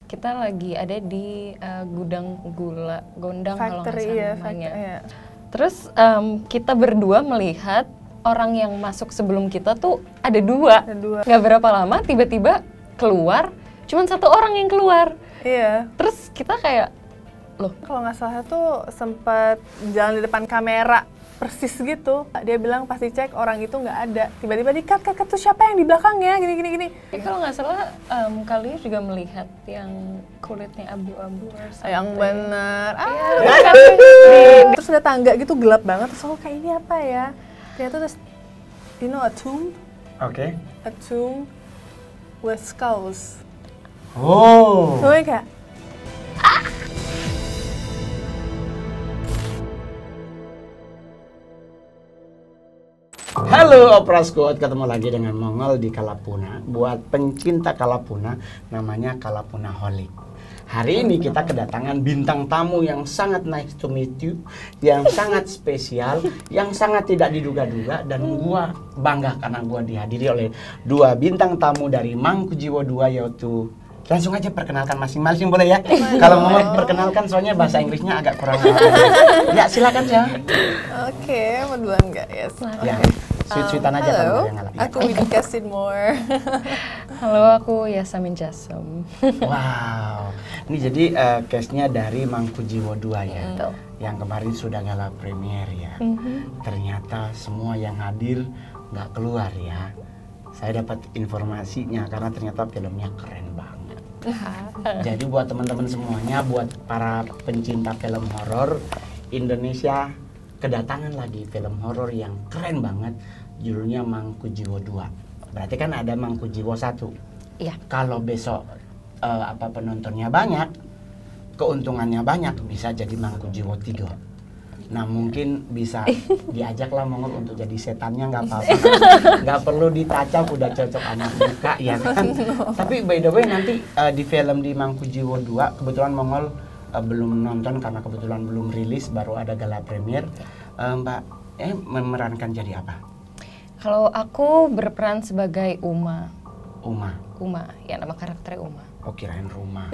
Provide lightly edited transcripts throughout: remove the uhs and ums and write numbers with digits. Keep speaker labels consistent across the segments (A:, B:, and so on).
A: Kita lagi ada di gudang gula, Gondang kalau nggak salah namanya.
B: Iya.
A: Terus kita berdua melihat orang yang masuk sebelum kita tuh ada dua. Nggak berapa lama tiba-tiba keluar, cuman satu orang yang keluar.
B: Iya.
A: Terus kita kayak, loh.
B: Kalau nggak salah tuh sempat jalan di depan kamera persis gitu. Dia bilang pasti cek orang itu nggak ada. Tiba-tiba di-cut tuh siapa yang di belakangnya, gini.
A: Kalau nggak salah kalian juga melihat yang kulitnya abu-abu.
B: Yang bener.
A: Terus
B: Terus ada tangga gitu gelap banget. Terus aku kayak ini apa ya? Ternyata terus, you know a tomb?
C: Oke.
B: A tomb with skulls.
C: Oh.
B: Soalnya kayak,
C: Halo Opera Squad, ketemu lagi dengan Mongol di Kalapuna. Buat pencinta Kalapuna, namanya Kalapuna Holic. Hari ini kita kedatangan bintang tamu yang sangat nice to meet you, yang sangat spesial, yang sangat tidak diduga-duga, dan gua bangga karena gua dihadiri oleh dua bintang tamu dari Mangkujiwo 2, yaitu langsung aja perkenalkan masing-masing boleh ya? Kalau mau perkenalkan soalnya bahasa Inggrisnya agak kurang. Ya silakan ya.
B: Oke, mau duluan nggak? Yes.
C: Ya, sweet-sweetan aja
B: Halo,
C: kalau yang ngalah.
B: aku Widika Sidmore.
A: Halo, aku Yasamin Jasem.
C: Wow, ini jadi case-nya dari Mangkujiwo 2 ya,
A: Betul.
C: yang kemarin sudah gala premier ya. Ternyata semua yang hadir nggak keluar ya. Saya dapat informasinya karena ternyata filmnya keren banget. Jadi buat teman-teman semuanya, buat para pencinta film horor Indonesia, kedatangan lagi film horor yang keren banget, judulnya Mangkujiwo 2. Berarti kan ada Mangkujiwo 1.
A: Iya.
C: Kalau besok penontonnya banyak, keuntungannya banyak, bisa jadi Mangkujiwo 3. Nah mungkin bisa diajaklah Mongol untuk jadi setannya, nggak apa-apa. Nggak perlu ditacap, udah cocok sama muka ya kan. Tapi by the way nanti di film di Mangkujiwo 2, kebetulan Mongol belum nonton karena kebetulan belum rilis, baru ada gala premier. Mbak memerankan jadi apa?
A: Kalau aku berperan sebagai Uma.
C: Uma,
A: Ya nama karakternya Uma.
C: oh kirain rumah.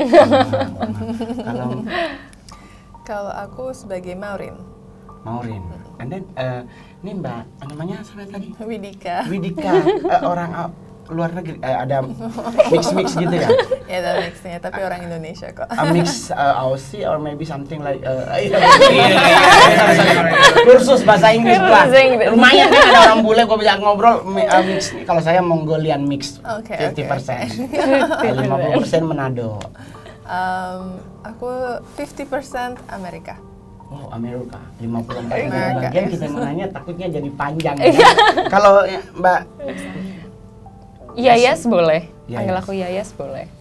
C: Kalau
B: Aku sebagai Maureen.
C: and then ini Mbak namanya siapa tadi?
B: Widika.
C: Orang luar negeri, ada mix gitu ya?
B: Ya ada mixnya, tapi orang Indonesia kok.
C: A mix Aussie or maybe something like kursus bahasa Inggris lah. Lumayan kan ada orang bule gue bisa ngobrol mix. Kalau saya Mongolian mix,
B: Oke,
C: 50%, 50% Manado.
B: Aku 50% Amerika.
C: Oh Amerika, 54
B: Amerika.
C: bagian kita mau nanya takutnya jadi panjang. Ya. Kalau Mbak
A: Yayas boleh.
C: Yayas.
A: Panggil aku Yayas boleh.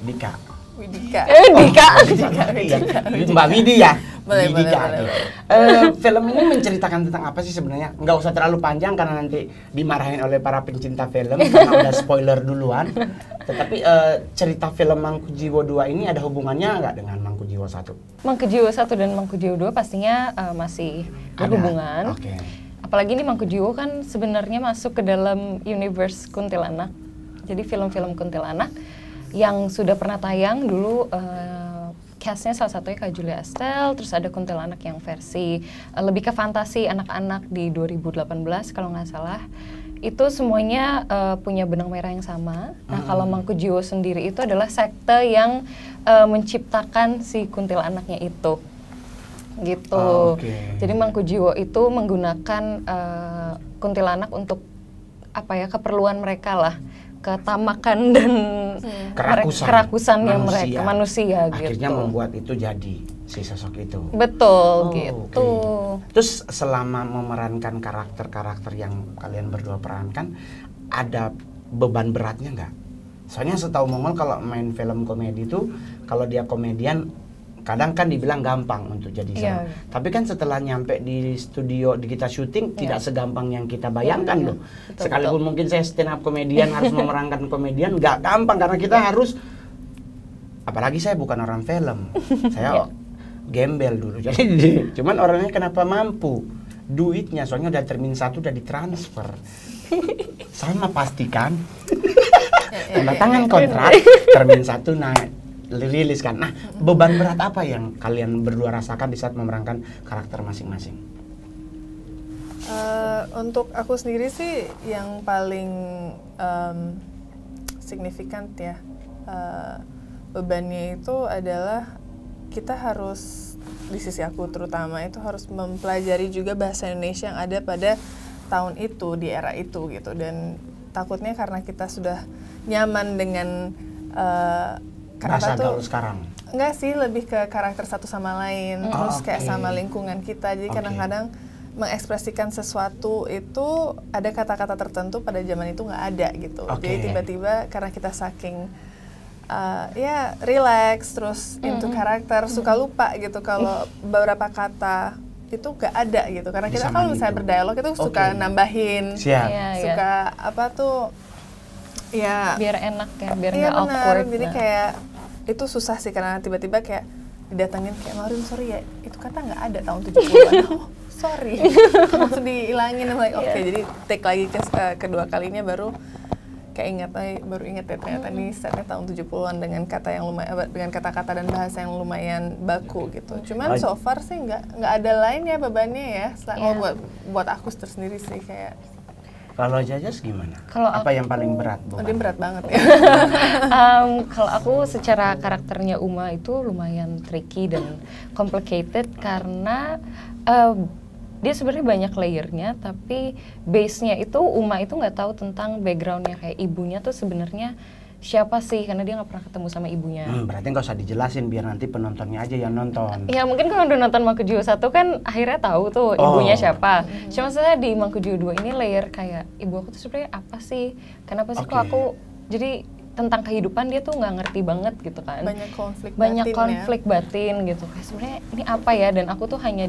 C: Dika.
B: Widika.
A: Dika.
C: Mbak Widi ya?
B: Boleh.
C: Film ini menceritakan tentang apa sih sebenarnya? Nggak usah terlalu panjang karena nanti dimarahin oleh para pencinta film karena udah spoiler duluan. Tetapi cerita film Mangkujiwo 2 ini ada hubungannya nggak dengan Mangkujiwo 1?
A: Mangkujiwo 1 dan Mangkujiwo 2 pastinya masih berhubungan.
C: Oke.
A: Apalagi ini Mangkujiwo kan sebenarnya masuk ke dalam universe kuntilanak. Jadi film-film kuntilanak yang sudah pernah tayang dulu, castnya salah satunya Kak Julia Estelle, terus ada kuntilanak yang versi lebih ke fantasi anak-anak di 2018 kalau nggak salah. Itu semuanya punya benang merah yang sama. Nah kalau Mangkujiwo sendiri itu adalah sekte yang menciptakan si kuntilanaknya itu. Gitu. Jadi Mangkujiwo itu menggunakan kuntilanak untuk keperluan mereka lah, ketamakan dan kerakusannya mereka manusia gitu.
C: Akhirnya membuat itu jadi si sosok itu.
A: Betul gitu.
C: Okay. Terus selama memerankan karakter-karakter yang kalian berdua perankan, ada beban beratnya nggak? Soalnya setahu Mongol kalau main film komedi itu, kalau dia komedian kadang kan dibilang gampang untuk jadi sama. Tapi kan setelah nyampe di studio di kita syuting tidak segampang yang kita bayangkan loh.
A: Betul,
C: Sekalipun mungkin saya stand up komedian harus memerankan komedian nggak gampang karena kita harus, apalagi saya bukan orang film. Saya gembel dulu. Jadi cuman orangnya kenapa mampu? Duitnya soalnya udah termin 1 udah ditransfer. Sama pastikan. Tanda tangan kontrak termin 1 naik rilis kan. Nah, beban berat apa yang kalian berdua rasakan di saat memerankan karakter masing-masing?
B: Untuk aku sendiri sih yang paling signifikan ya, bebannya itu adalah kita harus, di sisi aku terutama itu harus mempelajari juga bahasa Indonesia yang ada pada tahun itu, di era itu gitu. Dan takutnya karena kita sudah nyaman dengan
C: bahasa gaul sekarang.
B: Enggak sih, lebih ke karakter satu sama lain, terus kayak sama lingkungan kita. Jadi kadang-kadang mengekspresikan sesuatu itu ada kata-kata tertentu pada zaman itu nggak ada gitu. Jadi tiba-tiba karena kita saking ya relax, terus into karakter, suka lupa gitu kalau beberapa kata itu nggak ada gitu. Karena kita kalau misalnya berdialog itu suka nambahin, suka apa tuh ya
A: biar enak ya, biar nggak awkward.
B: Jadi kayak itu susah sih karena tiba-tiba kayak didatengin kayak Maureen, sorry ya itu kata nggak ada tahun 70-an. Sorry, langsung dihilangin. Like, jadi take lagi ke kedua kalinya baru kayak ingat ya ternyata nih setnya tahun 70-an dengan kata yang lumayan, dengan kata-kata dan bahasa yang lumayan baku gitu. Cuman so far sih nggak ada lain ya bebannya ya. Buat aku tersendiri sih kayak.
C: Kalau Jajas gimana?
A: Apa
C: yang paling berat?
B: Dia berat banget ya.
A: Kalau aku secara karakternya Uma itu lumayan tricky dan complicated karena dia sebenarnya banyak layernya, tapi base-nya itu Uma itu nggak tahu tentang background-nya, kayak ibunya tuh sebenarnya siapa sih, karena dia nggak pernah ketemu sama ibunya.
C: Berarti nggak usah dijelasin, biar nanti penontonnya aja yang nonton.
A: Ya mungkin kalau udah nonton Mancujiwo 1 kan akhirnya tahu tuh ibunya siapa. Cuma saya di Mancujiwo 2 ini layer kayak ibu aku tuh sebenarnya apa sih? Kenapa sih kok aku jadi tentang kehidupan dia tuh nggak ngerti banget gitu kan.
B: Banyak
A: konflik batin gitu. Kayak sebenarnya ini apa ya, dan aku tuh hanya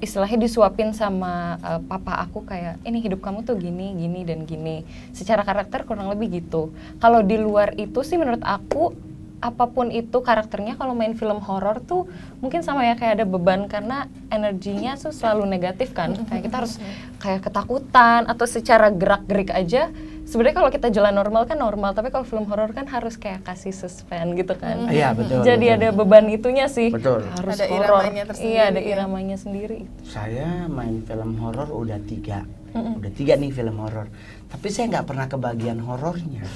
A: istilahnya disuapin sama papa aku kayak ini hidup kamu tuh gini, gini, dan gini. Secara karakter kurang lebih gitu. Kalau di luar itu sih menurut aku apapun itu karakternya, kalau main film horor tuh mungkin sama ya kayak ada beban karena energinya tuh selalu negatif kan. Kayak kita harus kayak ketakutan atau secara gerak-gerik aja. Sebenarnya kalau kita jalan normal kan normal, tapi kalau film horor kan harus kayak kasih suspense gitu kan.
C: Iya betul.
A: Jadi ada beban itunya sih.
C: Betul.
A: Harus
B: ada
A: horor.
B: Iramanya tersendiri.
A: Iya, ada iramanya sendiri.
C: Saya main film horor udah 3. Udah 3 nih film horor. Tapi saya nggak pernah kebagian horornya.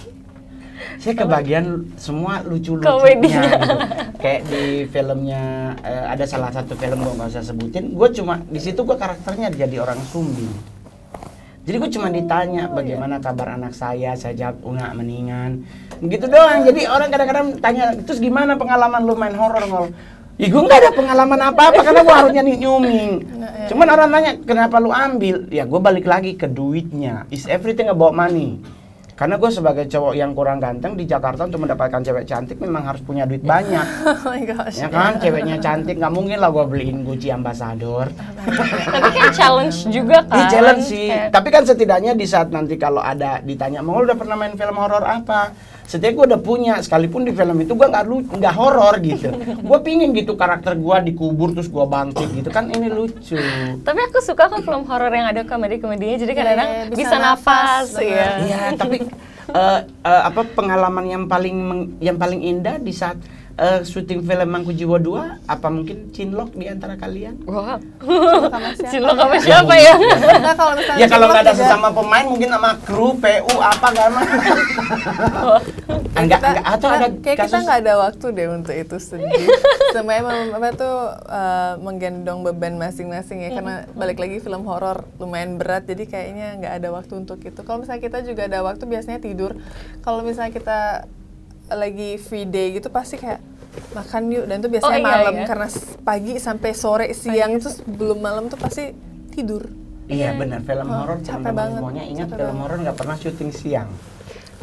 C: Saya kebagian semua lucu-lucunya gitu. Kayak di filmnya ada salah satu film gue nggak usah sebutin. Gue cuma di situ gue karakternya jadi orang Sumbi. Jadi gue cuma ditanya bagaimana kabar anak saya jawab enggak mendingan. Gitu doang. Jadi orang kadang-kadang tanya, terus gimana pengalaman lu main horor Ngol? Ya gue nggak ada pengalaman apa-apa karena gue harusnya nyuming. Cuman orang tanya kenapa lu ambil? Ya gue balik lagi ke duitnya. Is everything about money. Karena gue sebagai cowok yang kurang ganteng di Jakarta untuk mendapatkan cewek cantik memang harus punya duit banyak.
B: Oh my gosh.
C: Ya kan, ceweknya cantik, nggak mungkin lah gue beliin Gucci Ambassador.
A: Tapi kan challenge juga kan.
C: Iya challenge sih, tapi kan setidaknya di saat nanti kalau ada ditanya, mau udah pernah main film horor apa? Setidaknya gue udah punya, sekalipun di film itu gue nggak horor gitu. Gue pingin gitu karakter gue dikubur terus gue bangkit gitu kan, ini lucu.
A: Tapi aku suka kan film horor yang ada komedi-komedinya, jadi kadang-kadang bisa nafas ya.
C: Iya, tapi apa pengalaman yang paling indah di saat syuting film Mancujiwo 2, apa mungkin cinlok di antara kalian?
A: Wah.
B: Cinlok
A: sama siapa ya?
B: Nah, kalau misalnya
C: ya kalau nggak ada sesama pemain mungkin sama kru, PU apa nggak mah? Enggak atau ada
B: kayak kita nggak ada waktu deh untuk itu sendiri. Semuanya menggendong beban masing-masing ya, karena balik lagi film horor lumayan berat, jadi kayaknya nggak ada waktu untuk itu. Kalau misalnya kita juga ada waktu biasanya tidur. Kalau misalnya kita lagi free day gitu pasti kayak makan yuk, dan itu biasanya malam karena pagi sampai sore siang terus belum malam tuh pasti tidur.
C: Iya benar, film horor teman-teman semuanya ingat film horor nggak pernah syuting siang.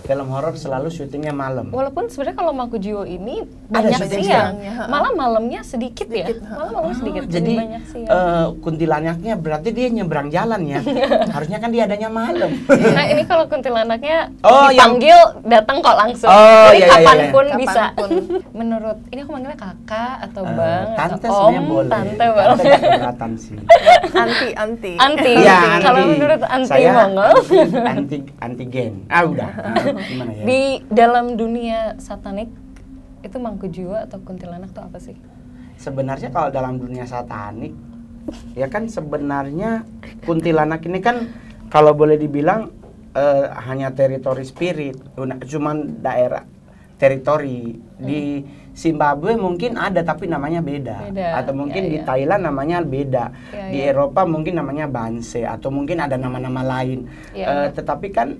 C: Film horor selalu syutingnya malam.
A: Walaupun sebenarnya kalau Mancujiwo ini banyak siang, malah malamnya sedikit ya. Malah sedikit.
C: Jadi
A: banyak siang.
C: Kuntilanaknya berarti dia nyebrang jalan ya. Harusnya kan dia adanya malam.
A: Nah ini kalau kuntilanaknya dipanggil datang kok langsung. Jadi kapanpun bisa. Menurut ini aku manggilnya kakak atau bang
C: tante
A: atau om,
C: boleh.
A: tante boleh.
C: Tante keberatan sih.
B: Anti.
C: Ya,
A: kalau menurut anti Mongol.
C: Antigen. Udah. Gimana ya?
A: Di dalam dunia satanik itu Mangkujiwo atau kuntilanak tuh apa sih?
C: Sebenarnya kalau dalam dunia satanik, ya kan sebenarnya kuntilanak ini kan kalau boleh dibilang hanya teritori spirit, cuman daerah teritori. Di Zimbabwe mungkin ada tapi namanya beda. Atau mungkin di Thailand namanya beda. Di Eropa mungkin namanya Banse atau mungkin ada nama-nama lain. Tetapi kan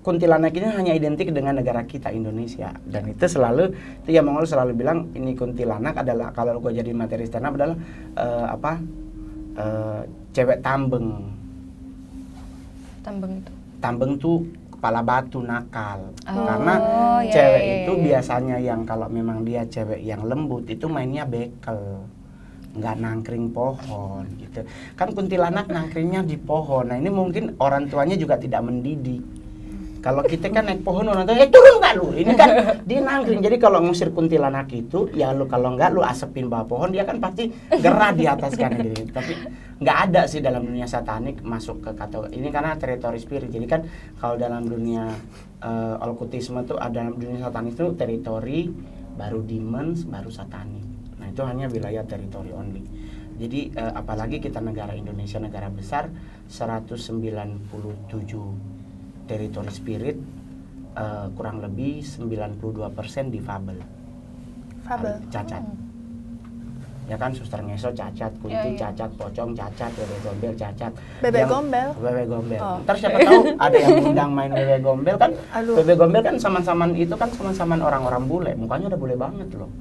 C: kuntilanak ini hanya identik dengan negara kita, Indonesia. Dan itu selalu, itu ya Mongol selalu bilang ini kuntilanak adalah, kalau gue jadi materi stand up adalah cewek tambeng.
A: Tambeng itu?
C: Tambeng tuh kepala batu, nakal. Karena cewek itu biasanya yang kalau memang dia cewek yang lembut itu mainnya bekel, nggak nangkring pohon gitu. Kan kuntilanak nangkringnya di pohon. Nah ini mungkin orang tuanya juga tidak mendidik. Kalau kita kan naik pohon orang tua, turun nggak lu? Ini kan dia nangkring. Jadi kalau ngusir kuntilanak itu, ya lu kalau nggak lu asepin bawah pohon, dia kan pasti gerah di atas kan gitu. Tapi nggak ada sih dalam dunia satanik masuk ke kategori ini karena teritori spirit. Jadi kan kalau dalam dunia okkultisme tuh ada, dalam dunia satanik itu teritori, baru demons, baru satanik. Nah itu hanya wilayah teritori only. Jadi apalagi kita negara Indonesia, negara besar, 197 teritori spirit, kurang lebih 92% difabel.
B: Fabel.
C: Cacat. Ya kan suster ngeso cacat, kunti cacat, pocong cacat, bebek gombel cacat.
B: Bebek gombel?
C: Bebek gombel. Ntar siapa tahu ada yang undang main bebek gombel kan. Bebek gombel kan saman-saman itu kan saman-saman orang-orang bule. Mukanya udah bule banget loh.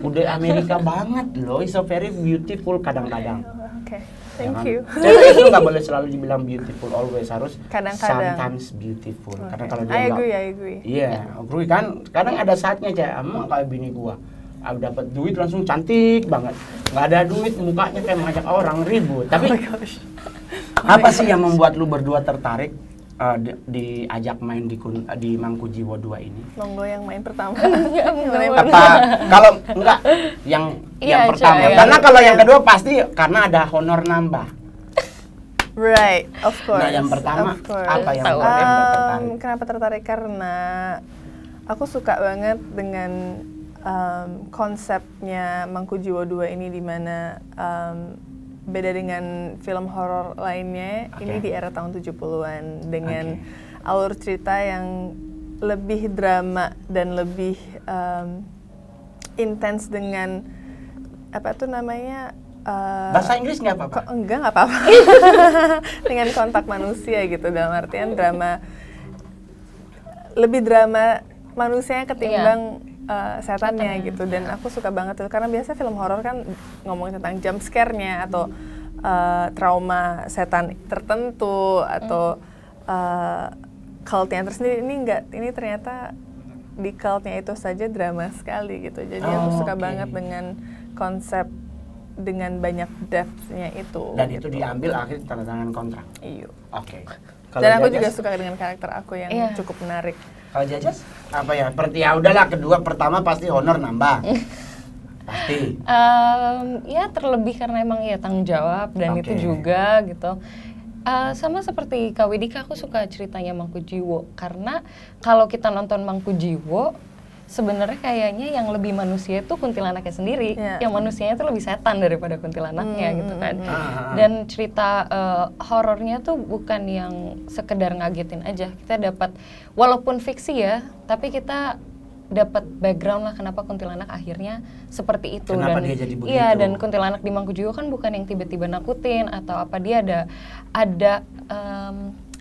C: Udah Amerika banget loh. It's so very beautiful kadang-kadang.
B: Oke. Thank you.
C: Jadi itu nggak boleh selalu dibilang beautiful always, harus
B: kadang-kadang
C: sometimes beautiful. Karena kalau dia
B: I agree.
C: Iya, agree kan. Kadang ada saatnya emang kayak bini gua. Dapat duit langsung cantik banget. Nggak ada duit mukanya kayak mengajak orang ribut. Tapi apa sih yang membuat lu berdua tertarik diajak main di Mangkujiwo 2 ini?
B: Monggo yang main pertama.
C: Apa kalau enggak yang pertama? Karena kalau yang kedua pasti karena ada honor nambah.
B: Right, of course.
C: Nah, yang pertama apa yang tertarik?
B: Kenapa tertarik? Karena aku suka banget dengan konsepnya Mangkujiwo 2 ini, di mana beda dengan film horor lainnya. Ini di era tahun 70-an dengan alur cerita yang lebih drama dan lebih intens dengan apa tuh namanya,
C: bahasa Inggris nggak apa-apa?
B: Nggak apa-apa. Dengan kontak manusia gitu, dalam artian drama, lebih drama manusianya ketimbang setannya gitu. Dan aku suka banget tuh karena biasa film horor kan ngomongin tentang jump scare-nya atau trauma setan tertentu atau cult-nya tersendiri. Ini enggak, ini ternyata di cult-nya itu saja drama sekali gitu. Jadi aku suka banget dengan konsep dengan banyak depth-nya itu.
C: Dan
B: gitu.
C: itu diambil akhir tanda tangan kontrak.
B: Iya.
C: Oke.
B: Dan aku juga suka dengan karakter aku yang cukup menarik.
C: Kalau Jajas apa ya? Seperti ya udahlah, kedua pertama pasti honor nambah. Pasti.
A: Ya terlebih karena emang ya tanggung jawab dan itu juga gitu. Sama seperti Kak Widika, aku suka ceritanya Mangkujiwo karena kalau kita nonton Mangkujiwo sebenarnya kayaknya yang lebih manusia itu kuntilanaknya sendiri, yang manusianya itu lebih setan daripada kuntilanaknya gitu kan. Dan cerita horornya tuh bukan yang sekedar ngagetin aja, kita dapat walaupun fiksi ya, tapi kita dapat background lah kenapa kuntilanak akhirnya seperti itu.
C: Kenapa
A: dan
C: dia jadi begitu?
A: Iya, dan kuntilanak di Mangkujiwo kan bukan yang tiba-tiba nakutin atau apa, dia ada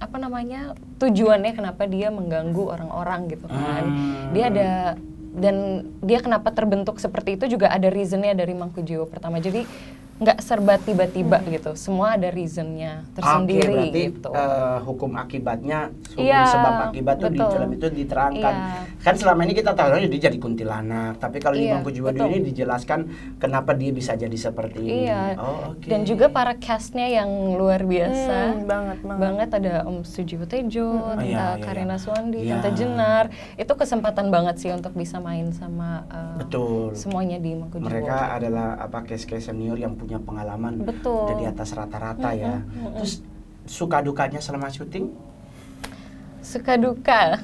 A: apa namanya, tujuannya kenapa dia mengganggu orang-orang gitu kan. Dia ada, dan dia kenapa terbentuk seperti itu juga ada reasonnya dari Mangkujiwo pertama. Jadi nggak serba tiba-tiba gitu, semua ada reasonnya tersendiri.
C: Berarti
A: gitu.
C: Hukum akibatnya, hukum sebab akibat itu di film itu diterangkan. Kan selama ini kita tahu dia jadi kuntilanak, tapi kalau di Mangkujiwo ini dijelaskan kenapa dia bisa jadi seperti ini. Dan juga para castnya yang luar biasa. Banget ada Om Sujiwo Tejo, Tante Karina Suwandi, Tante Jenar. Itu kesempatan banget sih untuk bisa main sama semuanya di Mangkujiwo. Mereka adalah case-case senior yang punya pengalaman udah di atas rata-rata ya. Terus suka dukanya selama syuting?
A: Suka duka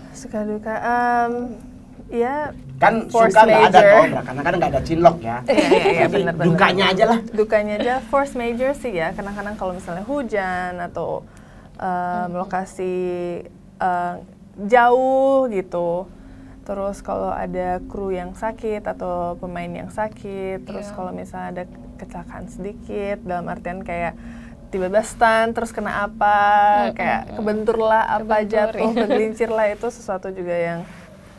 B: Ya,
C: Kan
B: force
C: suka nggak ada
B: major.
C: tuh, karena kan nggak ada cinlok ya.
B: Iya,
C: Tapi
B: benar-benar.
C: dukanya aja lah.
B: Dukanya aja force major sih ya. Kadang-kadang kalau misalnya hujan atau lokasi jauh gitu. Terus kalau ada kru yang sakit atau pemain yang sakit, terus kalau misalnya ada kecelakaan sedikit, dalam artian kayak tiba-tiba stun, terus kena apa, kayak kebentur lah, apa jatuh, kegelincir lah, itu sesuatu juga yang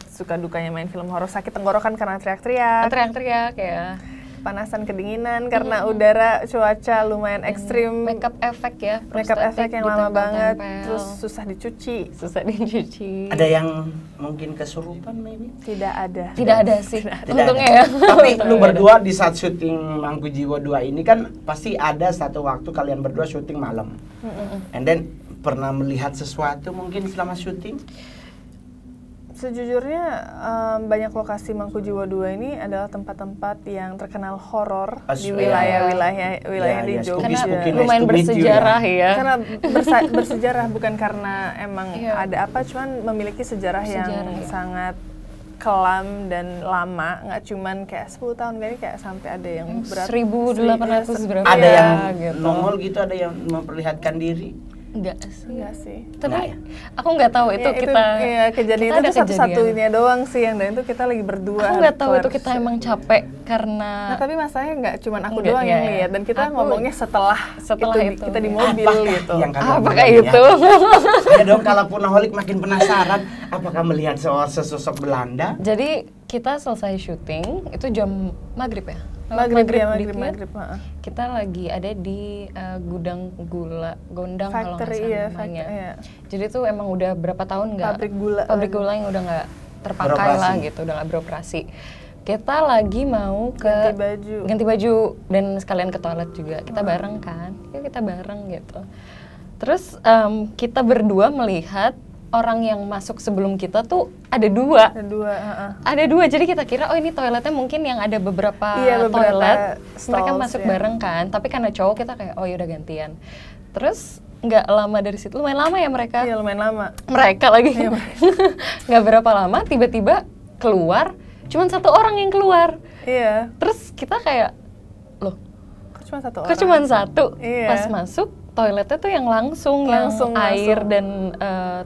B: suka dukanya main film horor. Sakit tenggorokan karena teriak-teriak,
A: Teriak-teriak ya.
B: panasan kedinginan karena udara cuaca lumayan ekstrim,
A: Makeup efek ya.
B: makeup
A: prostetik
B: efek yang lama banget,
A: ditempel-tempel.
B: terus susah dicuci.
A: susah dicuci.
C: Ada yang mungkin kesurupan maybe?
B: Tidak ada.
A: Tidak ada sih.
C: Tidak
A: Untungnya
C: ada.
A: ya.
C: Tapi
A: Untungnya
C: lu
A: ada.
C: berdua di saat syuting Mangku Jiwo 2 ini kan pasti ada satu waktu kalian berdua syuting malam. And then pernah melihat sesuatu mungkin selama syuting?
B: Sejujurnya banyak lokasi Mangku Jiwo 2 ini adalah tempat-tempat yang terkenal horor di wilayah-wilayah di
C: Ya,
B: Jogja.
C: spooky, nice
A: Lumayan
C: to meet you,
A: bersejarah ya.
B: Karena bersejarah bukan karena emang ada apa, cuman memiliki sejarah yang sangat kelam dan lama, nggak cuman kayak 10 tahun kali, kayak sampai ada yang berat
A: 1800 berapa
C: Ada
A: ya,
C: yang
A: gitu.
C: nongol gitu, ada yang memperlihatkan diri.
A: Enggak sih.
B: Enggak sih.
A: Tapi aku nggak tahu itu
B: Ya,
A: kita.
B: Iya, kejadian
A: kita
B: itu
A: ada
B: satu-satunya doang sih, yang dan itu kita lagi berdua.
A: Aku nggak tahu
B: keluar.
A: itu kita emang capek karena.
B: Nah, tapi masalahnya nggak cuman aku
A: Enggak,
B: doang
A: iya,
B: yang
A: iya.
B: lihat, dan kita
A: Aku-
B: ngomongnya setelah itu. Kita di mobil
C: Apakah
B: gitu.
C: yang kalian
A: Apakah
C: bilang
A: itu?
C: Ya dong, kalau Punaholik makin penasaran, apakah melihat sesosok Belanda?
A: Jadi kita selesai syuting itu jam maghrib ya. Lewat
B: Maghrib,
A: dikit.
B: maghrib.
A: Kita lagi ada di gudang gula, gondang kalau nggak
B: Factory,
A: salah
B: iya,
A: namanya.
B: iya.
A: Jadi tuh emang udah berapa tahun nggak
B: Pabrik gula
A: yang udah nggak terpakai
C: Beroperasi.
A: lah gitu, udah nggak beroperasi. Kita lagi mau ke
B: Ganti baju.
A: dan sekalian ke toilet juga. Kita bareng kan, yuk kita bareng gitu. Terus kita berdua melihat orang yang masuk sebelum kita tuh ada dua. Ada dua, jadi kita kira oh ini toiletnya mungkin yang ada beberapa toilet,
B: stalls,
A: mereka masuk
B: ya.
A: bareng kan. Tapi karena cowok kita kayak oh yaudah gantian. Terus nggak lama dari situ, lumayan lama ya mereka.
B: Iya, lumayan lama.
A: Mereka lagi nggak berapa lama tiba-tiba keluar, cuman satu orang yang keluar.
B: Iya.
A: Terus kita kayak loh,
B: Kok cuma satu orang?
A: kok cuman satu?
B: Iya.
A: Pas masuk toiletnya tuh yang langsung air dan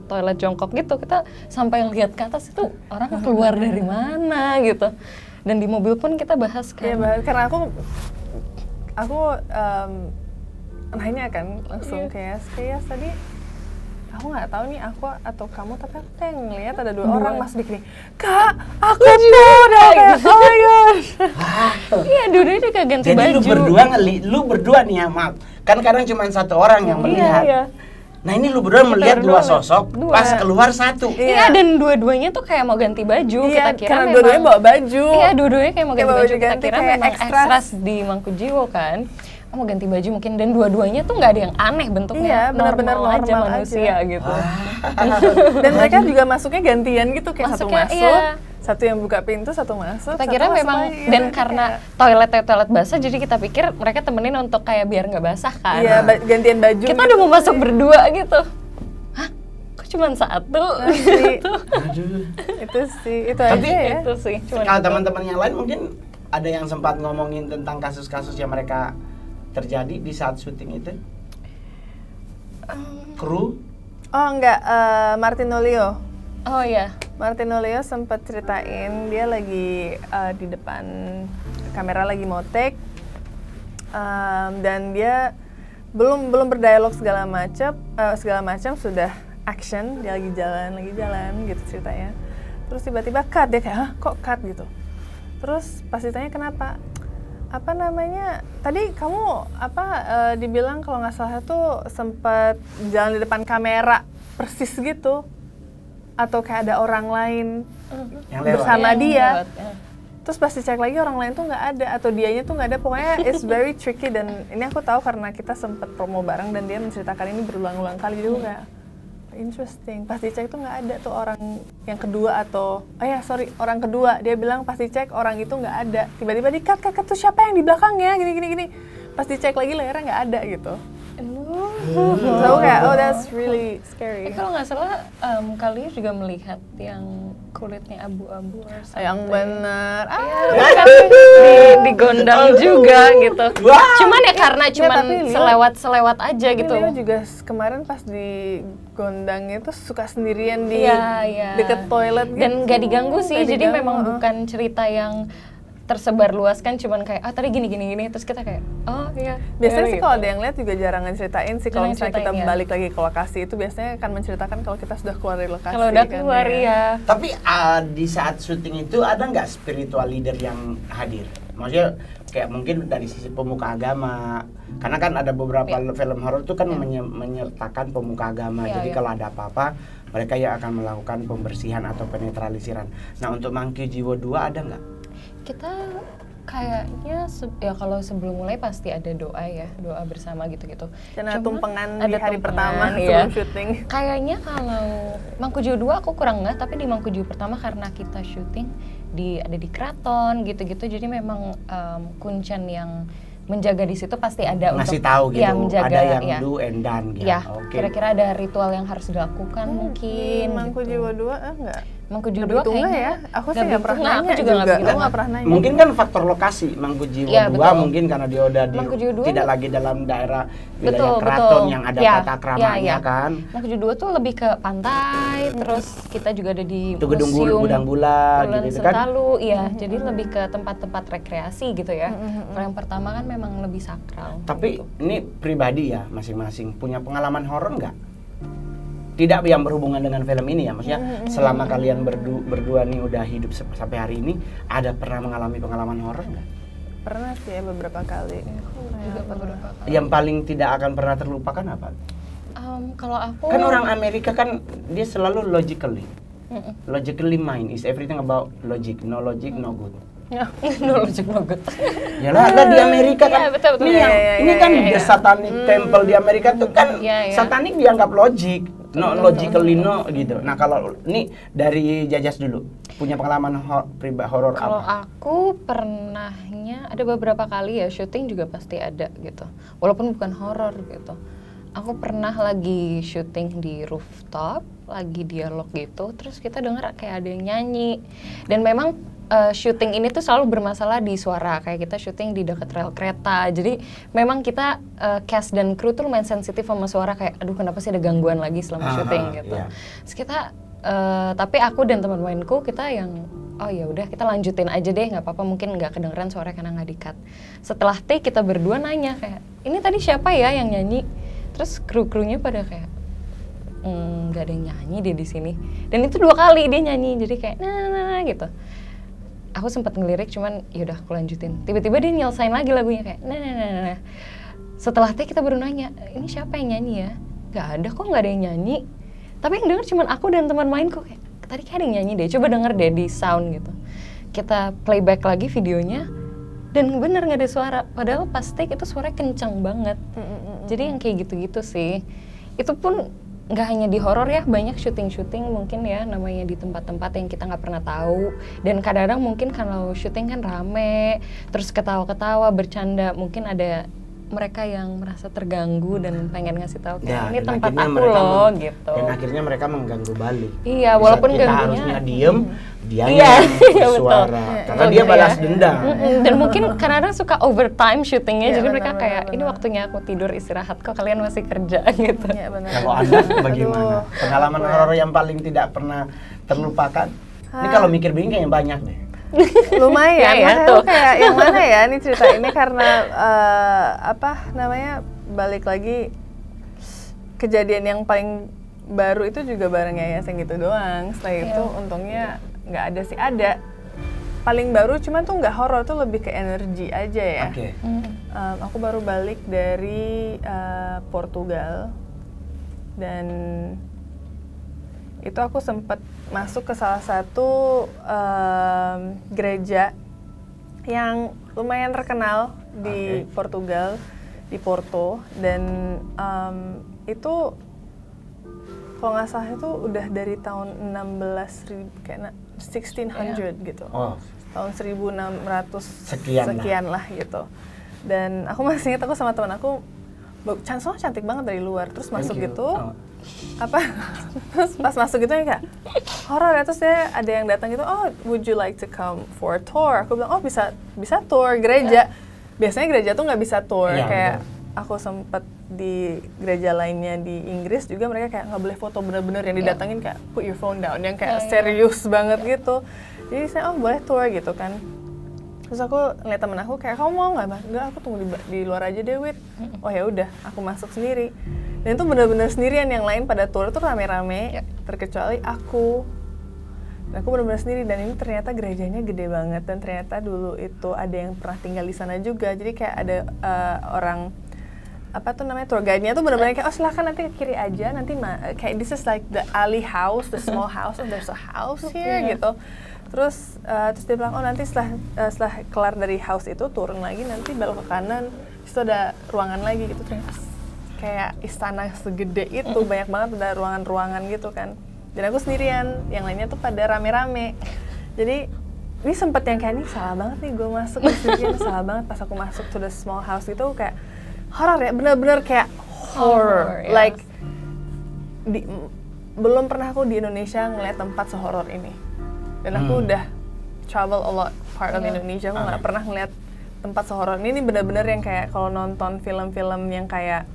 A: toilet jongkok gitu. Kita sampai lihat ke atas itu orang keluar dari mana gitu. Dan di mobil pun kita bahas kan.
B: Iya, karena aku nanya kan langsung kayak tadi aku nggak tahu nih aku atau kamu, tapi aku kayak ngeliat ada dua orang masuk di sini. Kak, aku juga udah kayak oh my gosh.
A: Iya, dua-duanya juga ganti
C: Jadi
A: baju.
C: lu berdua nih ya, maaf. Kan kadang cuma satu orang yang melihat.
A: Iya.
C: Nah ini lu berdua melihat dua sosok, pas keluar satu.
A: Iya, dan dua-duanya tuh kayak mau ganti baju.
B: Iya,
A: Kita kira
B: karena
A: memang
B: dua-duanya bawa baju.
A: Iya, dua-duanya kayak mau ganti
B: Kayak
A: baju.
B: baju
A: Kita
B: ganti,
A: kira
B: kayak
A: memang
B: extras.
A: ekstras di Mangku Jiwo kan. Oh, mau ganti baju mungkin, dan dua-duanya tuh nggak ada yang aneh bentuknya.
B: Iya, benar-benar
A: normal aja
B: normal
A: manusia
B: aja.
A: gitu.
B: Dan mereka juga masuknya gantian gitu, kayak satu
A: Masuknya,
B: masuk,
A: iya.
B: satu yang buka pintu, satu masuk.
A: Kita
B: satu
A: kira
B: masuk
A: memang,
B: lagi.
A: dan
B: Iya,
A: karena
B: kayak-
A: toilet basah, jadi kita pikir mereka temenin untuk kayak biar nggak basah kan.
B: Iya, gantian baju.
A: Kita
B: gitu.
A: udah mau masuk berdua gitu. Hah? Kok cuma satu?
B: Asli.
C: Aduh.
B: Itu sih, itu
C: Tapi
B: aja ya.
A: Itu sih. Cuman
C: Kalau
A: itu.
C: teman-teman yang lain mungkin ada yang sempat ngomongin tentang kasus-kasus yang mereka terjadi di saat syuting itu. Kru?
B: Oh enggak, Martin Olio.
A: Oh iya.
B: Martin Olio sempat ceritain dia lagi di depan kamera lagi mau take, dan dia belum berdialog segala macam sudah action, dia lagi jalan gitu ceritanya. Terus tiba-tiba cut, dia kayak hah kok cut gitu. Terus pas ditanya kenapa, apa namanya tadi kamu dibilang kalau nggak salah tuh sempat jalan di depan kamera persis gitu, atau kayak ada orang lain
C: Yang lewat.
B: bersama
A: Yang
B: dia.
A: lewat, ya.
B: Terus pas dicek lagi orang lain tuh nggak ada, atau dianya tuh nggak ada, pokoknya it's very tricky. Dan ini aku tahu karena kita sempat promo bareng dan dia menceritakan ini berulang-ulang kali, jadi gue kayak interesting. Pas dicek tuh nggak ada tuh orang yang kedua, atau orang kedua, dia bilang pas dicek orang itu nggak ada, tiba-tiba di cut tuh siapa yang di belakangnya gini. Pas dicek lagi layarnya nggak ada gitu. So kayak oh that's really scary.
A: Kalau nggak salah kalian juga melihat yang kulitnya abu-abu.
B: Yang benar.
A: Kan digondang juga gitu. Cuman ya karena cuman selewat aja gitu.
B: Leo juga kemarin pas digondang itu suka sendirian di deket toilet gitu.
A: Dan gak diganggu sih, jadi memang bukan cerita yang tersebar luas kan, cuman kayak tadi gini terus kita kayak oh iya.
B: Biasanya sih
A: gitu.
B: kalau ada yang lihat juga jarang ceritain sih kalau misalnya kita
A: ya.
B: balik lagi ke lokasi itu biasanya akan menceritakan kalau kita sudah keluar dari lokasi.
A: Kalau udah keluar
B: kan,
A: ya.
C: Tapi di saat syuting itu ada nggak spiritual leader yang hadir? Maksudnya kayak mungkin dari sisi pemuka agama, karena kan ada beberapa film horor itu kan menyertakan pemuka agama. Jadi kalau ada apa-apa mereka yang akan melakukan pembersihan atau penetralisiran. Nah untuk Mangku Jiwo 2 ada nggak?
A: Kita kayaknya ya kalau sebelum mulai pasti ada doa bersama gitu-gitu.
B: Dan ada tumpengan di
A: ada
B: hari pertama
A: ya.
B: sebelum syuting.
A: Kayaknya kalau Mangku Jiwo 2 aku kurang nggak, tapi di Mangku Jiwo pertama karena kita syuting ada di keraton gitu-gitu, jadi memang Kuncen yang menjaga di situ pasti ada
C: ngasih
A: untuk
C: tahu gitu,
A: menjaga,
C: ada yang do and done gitu.
A: Ya, kira-kira ada ritual yang harus dilakukan mungkin.
B: Mangku
A: gitu.
B: Jiwo 2 enggak?
A: Mangku Jiwo 2 kayaknya
B: ya? Aku sih nggak pernah nanya
A: juga.
B: Nggak pernah nanya.
C: Mungkin kan faktor lokasi Mangku Jiwo 2 mungkin karena dia udah tidak lagi dalam daerah wilayah keraton yang ada tata kramanya kan.
A: Mangku Jiwo 2 tuh lebih ke pantai, terus kita juga ada di
C: gedung Gudang Gula gitu kan.
A: Jadi lebih ke tempat-tempat rekreasi gitu ya. Kalau yang pertama kan memang lebih sakral.
C: Tapi ini pribadi ya, masing-masing punya pengalaman horor nggak? Tidak yang berhubungan dengan film ini ya, maksudnya selama kalian berdua nih udah hidup sampai hari ini, ada pernah mengalami pengalaman horor nggak?
B: Pernah sih ya beberapa kali.
A: Beberapa kali.
C: Yang paling tidak akan pernah terlupakan apa?
A: Kalau aku
C: kan orang Amerika kan dia selalu logically mind is everything about logic, no good.
A: No logic no good.
C: Ya lah di Amerika kan.
A: Betul.
C: Ini kan the satanic temple di Amerika tuh kan satanik dianggap logik. No logically no gitu. Nah kalau ini dari Jajas dulu punya pengalaman horor apa?
A: Kalau aku pernahnya ada beberapa kali ya, syuting juga pasti ada gitu. Walaupun bukan horor gitu. Aku pernah lagi syuting di rooftop, lagi dialog gitu, terus kita dengar kayak ada yang nyanyi. Dan memang syuting ini tuh selalu bermasalah di suara, kayak kita syuting di dekat rel kereta. Jadi memang kita cast dan kru tuh lumayan sensitif sama suara, kayak aduh kenapa sih ada gangguan lagi selama syuting gitu. Terus kita tapi aku dan teman mainku kita yang oh ya udah kita lanjutin aja deh, nggak apa-apa, mungkin nggak kedengeran suara karena nggak di-cut. Setelah take kita berdua nanya kayak ini tadi siapa ya yang nyanyi? Terus kru-krunya pada kayak nggak ada yang nyanyi deh di sini. Dan itu 2 kali dia nyanyi, jadi kayak nah gitu. Aku sempat ngelirik, cuman yaudah aku lanjutin. Tiba-tiba dia nyelesain lagi lagunya kayak nah. Setelah take kita baru nanya, ini siapa yang nyanyi ya? Gak ada kok, gak ada yang nyanyi. Tapi yang denger cuman aku dan teman mainku kayak tadi kayak ada yang nyanyi deh, coba denger deh di sound gitu. Kita playback lagi videonya dan bener gak ada suara. Padahal pas take itu suaranya kencang banget. Jadi yang kayak gitu-gitu sih. Itu pun nggak hanya di horor ya, banyak syuting-syuting mungkin ya namanya di tempat-tempat yang kita nggak pernah tahu. Dan kadang-kadang mungkin kalau syuting kan rame, terus ketawa-ketawa, bercanda, mungkin ada mereka yang merasa terganggu dan pengen ngasih tahu kayak ini tempat aku loh gitu. Dan
C: akhirnya mereka mengganggu balik.
A: Iya, walaupun
C: kita
A: ganggunya
C: harusnya diem, dia yang suara. Karena dia balas dendam.
A: Dan mungkin kadang-kadang suka overtime syutingnya, jadi mereka kayak ini waktunya aku tidur istirahat, kok kalian masih kerja gitu.
C: Kalau Anda bagaimana? Pengalaman horor yang paling tidak pernah terlupakan? Ini kalau mikir bingung kayaknya banyak deh.
B: Lumayan ya, tuh kayak yang mana ya ini cerita ini karena balik lagi kejadian yang paling baru itu juga bareng Yayas yang gitu doang. Setelah itu untungnya nggak ada sih, ada paling baru cuman tuh nggak horor, tuh lebih ke energi aja ya. Aku baru balik dari Portugal dan itu aku sempat masuk ke salah satu gereja yang lumayan terkenal di Portugal, di Porto, dan itu kalau nggak salah itu udah dari tahun 1600 gitu. Tahun 1600 sekian lah gitu. Dan aku masih ingat aku sama teman aku soalnya cantik banget dari luar, terus masuk
C: you.
B: gitu terus pas masuk gitu kayak horor ya, terus dia ada yang datang gitu, oh would you like to come for a tour? Aku bilang oh bisa tour gereja. Biasanya gereja tuh nggak bisa tour, kayak aku sempet di gereja lainnya di Inggris juga mereka kayak nggak boleh foto, bener-bener yang didatengin kayak put your phone down, yang kayak serius banget gitu. Jadi saya oh boleh tour gitu kan. Terus aku ngeliat temen aku kayak kamu mau nggak? Enggak, aku tunggu di luar aja deh, Wit. Oh ya udah, aku masuk sendiri. Dan itu benar-benar sendirian, yang lain pada tour tuh rame-rame, terkecuali aku. Dan aku benar-benar sendiri, dan ini ternyata gerejanya gede banget, dan ternyata dulu itu ada yang pernah tinggal di sana juga. Jadi kayak ada orang tour guide-nya tuh benar-benar kayak oh silahkan nanti ke kiri aja, nanti kayak this is like the alley house, the small house, oh there's a house here gitu. Terus dia bilang oh nanti setelah kelar dari house itu turun lagi, nanti belok ke kanan, situ ada ruangan lagi gitu. Ternyata kayak istana segede itu, banyak banget ada ruangan-ruangan gitu kan. Dan aku sendirian, yang lainnya tuh pada rame-rame. Jadi ini sempet yang kayak, nih salah banget nih gue masuk sendirian, salah banget pas aku masuk to the small house itu kayak horror ya, bener-bener kayak horror. Like, belum pernah aku di Indonesia ngeliat tempat sehoror ini. Dan aku udah travel a lot part of Indonesia, aku nggak pernah ngeliat tempat sehoror ini. Ini bener-bener yang kayak kalau nonton film-film yang kayak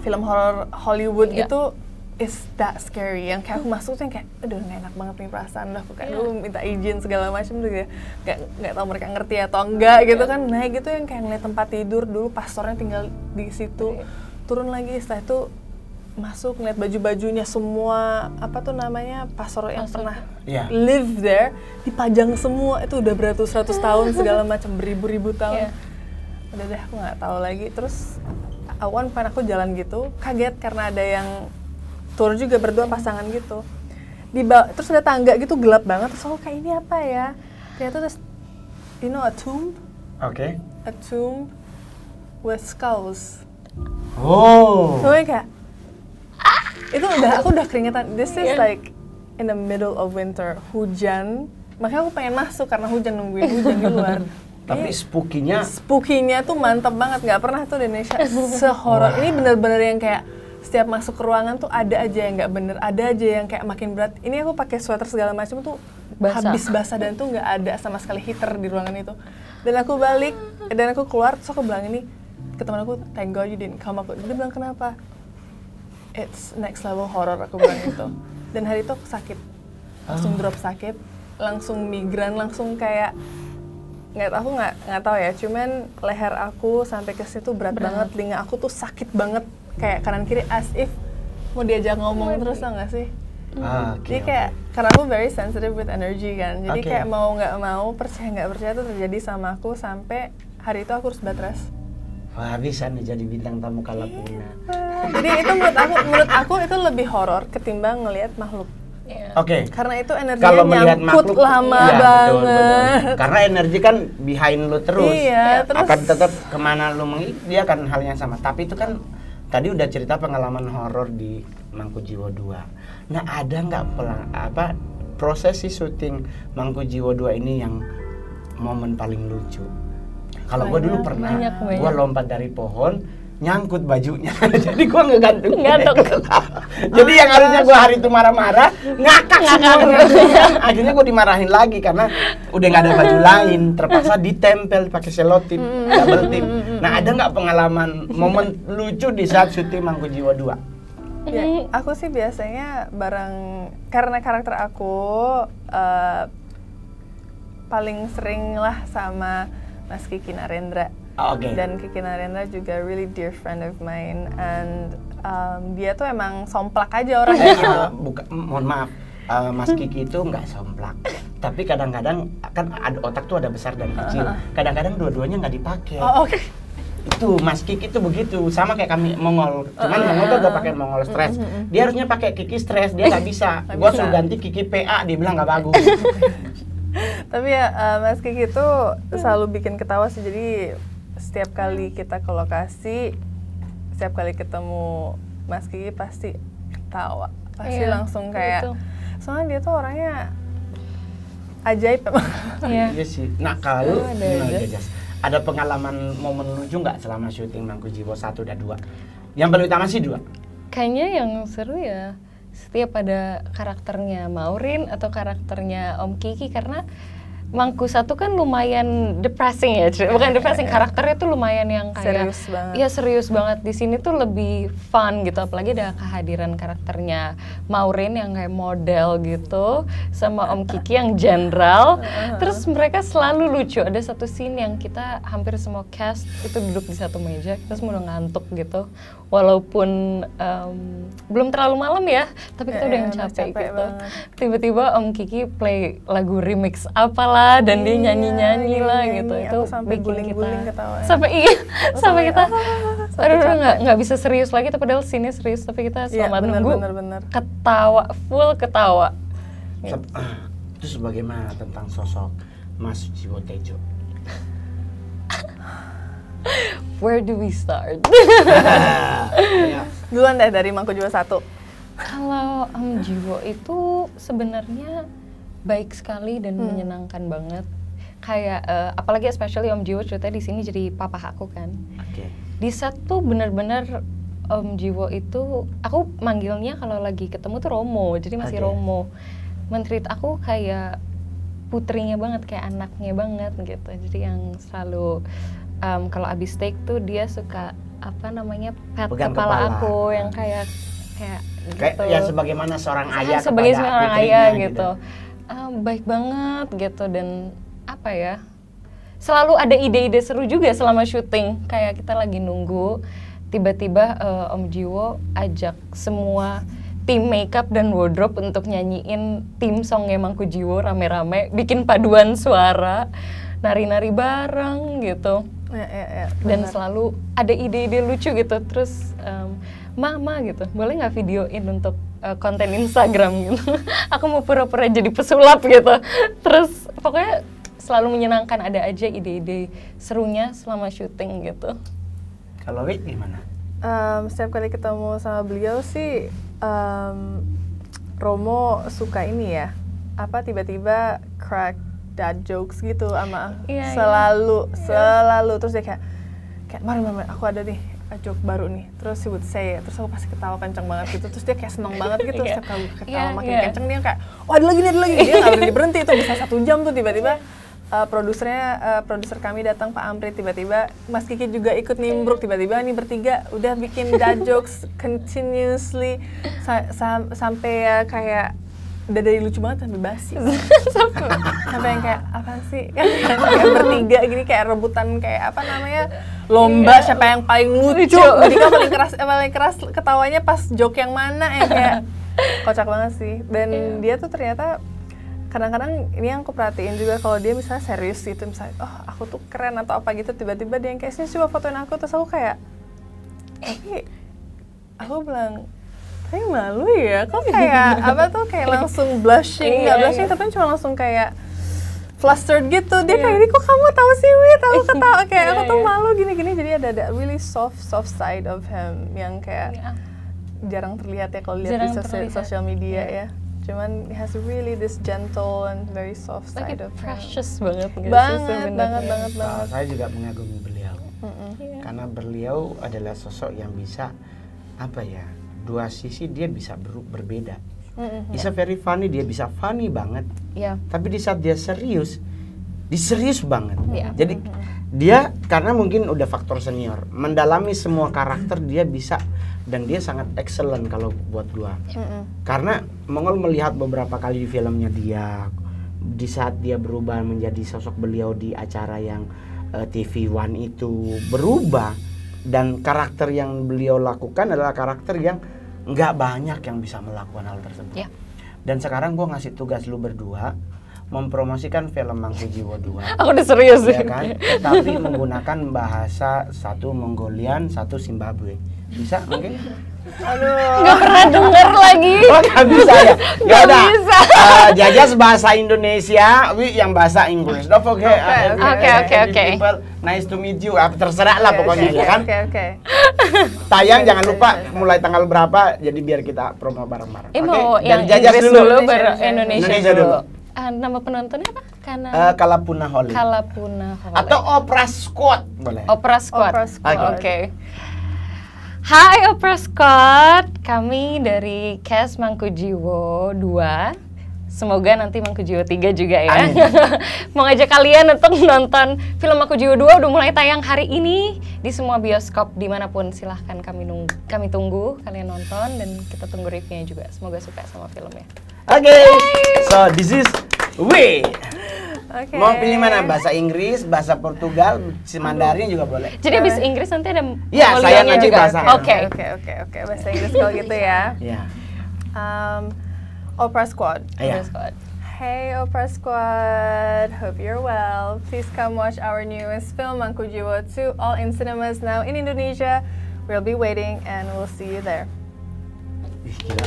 B: film horor Hollywood gitu, is that scary. Yang kayak aku masuk tuh yang kayak, aduh nggak enak banget nih perasaan. Udah aku kayak dulu minta izin segala macam tuh ya, nggak tahu mereka ngerti atau enggak gitu kan. Nah gitu yang kayak ngeliat tempat tidur dulu, pastornya tinggal di situ. Turun lagi setelah itu masuk ngeliat baju-bajunya semua pastor yang pernah live there dipajang semua, itu udah beratus-ratus tahun segala macam, beribu-ribu tahun. Udah deh aku nggak tahu lagi. Terus one point aku jalan gitu kaget karena ada yang tour juga berdua pasangan gitu. Terus ada tangga gitu gelap banget, terus aku kayak ini apa ya? Ternyata terus a tomb.
C: Oke.
B: A tomb with skulls.
C: Oh.
B: So kayak itu aku udah keringetan. This is like in the middle of winter, hujan. Makanya aku pengen masuk karena nungguin hujan di luar.
C: Tapi
B: spooky-nya tuh mantep banget, nggak pernah tuh di Indonesia sehoror. Ini bener-bener yang kayak setiap masuk ke ruangan tuh ada aja yang nggak bener, ada aja yang kayak makin berat. Ini aku pakai sweater segala macam tuh habis basah, dan tuh nggak ada sama sekali heater di ruangan itu. Dan aku balik, dan aku keluar, terus aku bilang ini ke teman aku, thank God you didn't come. Dia bilang kenapa? It's next level horror, aku bilang itu. Dan hari itu aku sakit, langsung drop sakit, langsung migran, langsung kayak nggak tahu ya, cuman leher aku sampai ke situ berat banget, telinga aku tuh sakit banget kayak kanan kiri as if mau diajak ngomong terus, tau nggak sih? Jadi kayak karena aku very sensitive with energy kan, jadi kayak mau nggak mau, percaya nggak percaya tuh terjadi sama aku sampai hari itu aku harus bed rest.
C: Wah, bisa nih jadi bintang tamu Kalapuna.
B: Jadi itu menurut aku itu lebih horor ketimbang ngelihat makhluk.
C: Oke.
B: Karena itu energinya nyangkut lama banget.
C: Betul. Karena energi kan behind lu terus.
B: Terus
C: akan tetap kemana lu dia akan hal yang sama. Tapi itu kan tadi udah cerita pengalaman horor di Mangkujiwo 2. Nah, ada nggak prosesi syuting Mangkujiwo 2 ini yang momen paling lucu? Kalau gue dulu pernah, gue lompat dari pohon, nyangkut bajunya, jadi gue ngegantung. Jadi yang harusnya gue hari itu marah-marah, ngakak semuanya. Akhirnya gue dimarahin lagi karena udah nggak ada baju lain, terpaksa ditempel pakai selotip, double tip. Nah, ada nggak pengalaman momen lucu di saat syuting Mangkujiwo 2?
B: Ya, aku sih biasanya karena karakter aku paling sering lah sama Mas Kiki Narendra. Dan Kiki Narendra juga really dear friend of mine, and dia tuh emang somplak aja orangnya gitu.
C: Mohon maaf, Mas Kiki itu nggak somplak, tapi kadang-kadang kan otak tuh ada besar dan kecil. Kadang-kadang dua-duanya nggak dipakai. Itu Mas Kiki tuh begitu, sama kayak kami Mongol. Cuman Mongol tuh udah pakai Mongol stress. Dia harusnya pakai Kiki stress, dia nggak bisa. Gua suruh ganti Kiki PA, dia bilang nggak bagus.
B: Tapi ya Mas Kiki tuh selalu bikin ketawa sih. Jadi setiap kali kita ke lokasi, setiap kali ketemu Mas Kiki pasti ketawa, pasti langsung kayak soalnya dia tuh orangnya ajaib.
C: Iya sih. Nah, kalau Ada pengalaman momen lucu nggak selama syuting Mangku Jiwo 1 dan 2? Yang paling utama sih 2.
A: Kayaknya yang seru ya setiap ada karakternya Maureen atau karakternya Om Kiki, karena Mangku 1 kan lumayan depressing ya, bukan depressing, karakternya tuh lumayan yang kayak
B: serius banget.
A: Iya serius banget. Di sini tuh lebih fun gitu, apalagi ada kehadiran karakternya Maureen yang kayak model gitu, sama Om Kiki yang jenderal. Terus mereka selalu lucu. Ada satu scene yang kita hampir semua cast itu duduk di satu meja, kita semua udah ngantuk gitu. Walaupun belum terlalu malam ya, tapi kita udah yang capek gitu. Tiba-tiba Om Kiki play lagu remix apalah, dan dia nyanyi-nyanyi lah gitu. Itu
B: sampai
A: bikin
B: guling-guling
A: kita
B: ketawa.
A: sampai kita nggak bisa serius lagi, tapi padahal scene-nya serius, tapi kita selama nunggu ketawa, full ketawa.
C: Terus bagaimana tentang sosok Mas Jiwo Tejo?
A: Where do we start?
B: Duluan deh dari Mangku Jiwo 1.
A: Kalau Om Jiwo itu sebenarnya baik sekali dan menyenangkan banget. Kayak apalagi especially Om Jiwo ceritanya di sini jadi papa aku kan. Di set tuh bener-bener Om Jiwo itu, aku manggilnya kalau lagi ketemu tuh Romo, jadi masih Romo. Men-treat aku kayak putrinya banget, kayak anaknya banget gitu. Jadi yang selalu kalau abis take tuh dia suka pet kepala aku yang kayak gitu.
C: Ya sebagaimana seorang ayah
A: sebagai
C: kepada
A: seorang
C: putrinya
A: ayah gitu. Baik banget gitu, dan selalu ada ide-ide seru juga selama syuting. Kayak kita lagi nunggu, tiba-tiba Om Jiwo ajak semua tim makeup dan wardrobe untuk nyanyiin tim songnya Mangku Jiwo rame-rame, bikin paduan suara, nari-nari bareng gitu. Dan selalu ada ide-ide lucu gitu. Terus Mama gitu, boleh nggak videoin untuk konten Instagram gitu. Aku mau pura-pura jadi pesulap gitu. Terus pokoknya selalu menyenangkan, ada aja ide-ide serunya selama syuting gitu.
C: Kalau Wit gimana?
B: Setiap kali ketemu sama beliau sih Romo suka ini ya, tiba-tiba crack dad jokes gitu sama selalu terus dia kayak mari aku ada nih joke baru nih, terus he would say, terus aku pasti ketawa kenceng banget gitu, terus dia kayak seneng banget gitu. Setiap kali ketawa makin kenceng dia kayak ada lagi dia nggak berhenti itu bisa 1 jam tuh. Tiba-tiba produser kami datang, Pak Amrit, tiba-tiba Mas Kiki juga ikut nimbruk, tiba-tiba nih bertiga udah bikin dad jokes continuously sampai ya kayak udah dari lucu banget sampai basi. Sampai yang kayak apa sih kan kayak bertiga gini kayak rebutan kayak lomba siapa yang paling lucu. Jadi kan paling keras ketawanya pas joke yang mana ya, kayak kocak banget sih. Dan dia tuh ternyata kadang-kadang ini yang aku perhatiin juga, kalau dia misalnya serius gitu, misalnya aku tuh keren atau apa gitu, tiba-tiba dia yang kayak sini coba fotoin aku, terus aku kayak aku bilang saya malu ya, kok kayak kayak langsung blushing, nggak blushing tapi cuma langsung kayak flustered gitu. Dia kayak, ini kok kamu tahu sih Wit, aku ketawa kayak aku tuh malu gini-gini. Jadi ada really soft side of him yang kayak jarang terlihat ya kalau lihat di sosial media ya. Cuman he has really this gentle and very soft side of him.
A: Precious banget.
B: Banget.
C: Saya juga mengagumi beliau. Karena beliau adalah sosok yang bisa dua sisi dia bisa berbeda. Bisa very funny, dia bisa funny banget. Tapi di saat dia serius banget. Jadi dia karena mungkin udah faktor senior, mendalami semua karakter dia bisa, dan dia sangat excellent kalau buat gua. Karena Mongol melihat beberapa kali di filmnya dia, di saat dia berubah menjadi sosok beliau di acara yang TV One itu berubah, dan karakter yang beliau lakukan adalah karakter yang nggak banyak yang bisa melakukan hal tersebut. Dan sekarang gue ngasih tugas lu berdua mempromosikan film Mangku Jiwo 2.
A: Aku udah serius
C: ya kan? Tapi menggunakan bahasa satu Mongolian, satu Zimbabwe. Bisa mungkin?
A: Aduh, nggak pernah denger lagi.
C: Nggak bisa ya? Nggak ada. Jajas bahasa Indonesia, Wi yang bahasa Inggris. Don't forget.
A: Oke.
C: Nice to meet you. Terserah lah pokoknya ya kan.
B: Oke.
C: Tayang jangan lupa mulai tanggal berapa. Jadi biar kita promo bareng-bareng.
A: Mau yang Inggris dulu baru Indonesia dulu. Nama penontonnya apa?
C: Kalapunaholic.
A: Kalapunaholic.
C: Atau Opera Squad boleh.
A: Opera Squad.
B: Opera Squad.
A: Oke. Hai Opera Squad, kami dari cast Mangkujiwo 2. Semoga nanti Mangkujiwo 3 juga ya. Mau ngajak kalian untuk nonton film Mangkujiwo 2 udah mulai tayang hari ini di semua bioskop dimanapun. Silahkan kami tunggu kalian nonton dan kita tunggu reviewnya juga. Semoga suka sama filmnya.
C: Oke, so this is we.
B: Okay.
C: Mau pilih mana? Bahasa Inggris, bahasa Portugal, Mandarin juga boleh.
A: Jadi abis Inggris nanti ada
C: Iya, saya nanti
A: juga.
C: bahasa.
B: Oke. Bahasa Inggris kalau gitu ya.
C: Iya.
B: Opera Squad.
C: Iya.
B: Hey Opera Squad, hope you're well. Please come watch our newest film Mangkujiwo 2, all in cinemas now in Indonesia. We'll be waiting and we'll see you there.
C: Ih, gila.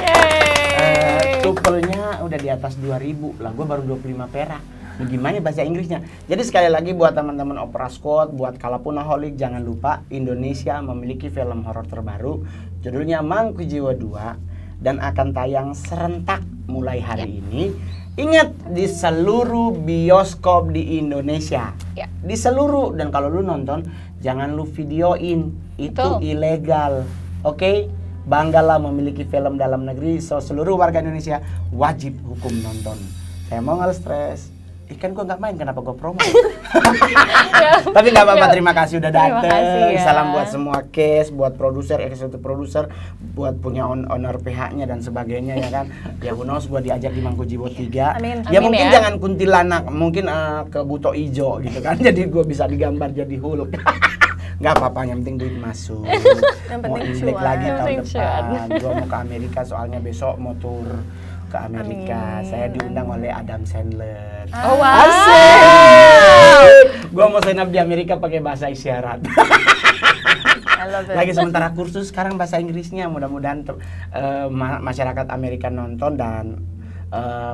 A: Yeay.
C: Tuplenya udah di atas 2.000 lah, gue baru 25 perak. Nah, gimana bahasa Inggrisnya? Jadi sekali lagi buat teman-teman Opera Squad, buat Kalapunaholic, jangan lupa Indonesia memiliki film horor terbaru, judulnya Mangkujiwo 2 dan akan tayang serentak mulai hari ini. Ingat, di seluruh bioskop di Indonesia.
A: Ya.
C: Di seluruh, dan kalau lu nonton jangan lu videoin, itu
A: Betul.
C: ilegal. Oke? Banggalah memiliki film dalam negeri, so seluruh warga Indonesia wajib hukum nonton. Saya mau nggak stres. Ikan gua nggak main, kenapa gua promo? Tapi nggak apa-apa, terima kasih udah
A: Terima
C: dateng.
A: kasih ya.
C: Salam buat semua cast, buat produser, executive producer, buat punya owner PH-nya dan sebagainya ya kan. Ya who knows, gua diajak di Mangkujiwo 3.
B: Amin.
C: Ya
A: Amin
C: mungkin
A: ya.
C: jangan kuntilanak, mungkin ke Buto Ijo gitu kan. Jadi gua bisa digambar jadi Hulk. Nggak apa-apa, yang penting duit masuk.
B: Yang
C: Mau
B: penting
C: Imlek
B: cuan.
C: lagi
A: Yang
C: tahun
A: penting cuan.
C: depan. Gua mau ke Amerika soalnya besok mau tur ke Amerika.
B: Amin.
C: Saya diundang oleh Adam Sandler.
A: Oh wow.
C: Asik. Gua mau sign up di Amerika pakai bahasa isyarat.
B: I love it.
C: Lagi sementara kursus sekarang bahasa Inggrisnya, mudah-mudahan masyarakat Amerika nonton dan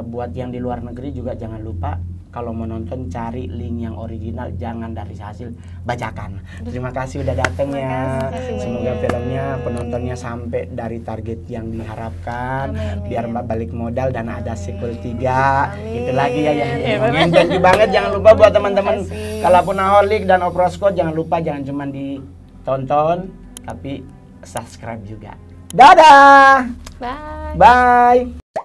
C: buat yang di luar negeri juga jangan lupa kalau mau nonton cari link yang original, jangan dari hasil bacakan. Terima kasih udah dateng ya.
A: kasih
C: Semoga
A: banyak.
C: filmnya penontonnya sampai dari target yang diharapkan.
B: Amin.
C: Biar Mbak balik modal dan ada sequel 3.
B: Amin.
C: Itu lagi ya yang
A: Ya,
C: ngomongin. Thank you banget. Jangan lupa buat teman-teman
B: kasih.
C: Kalapunaholic dan Opera Squad, jangan lupa jangan cuma ditonton tapi subscribe juga. Dadah.
A: Bye.
C: Bye.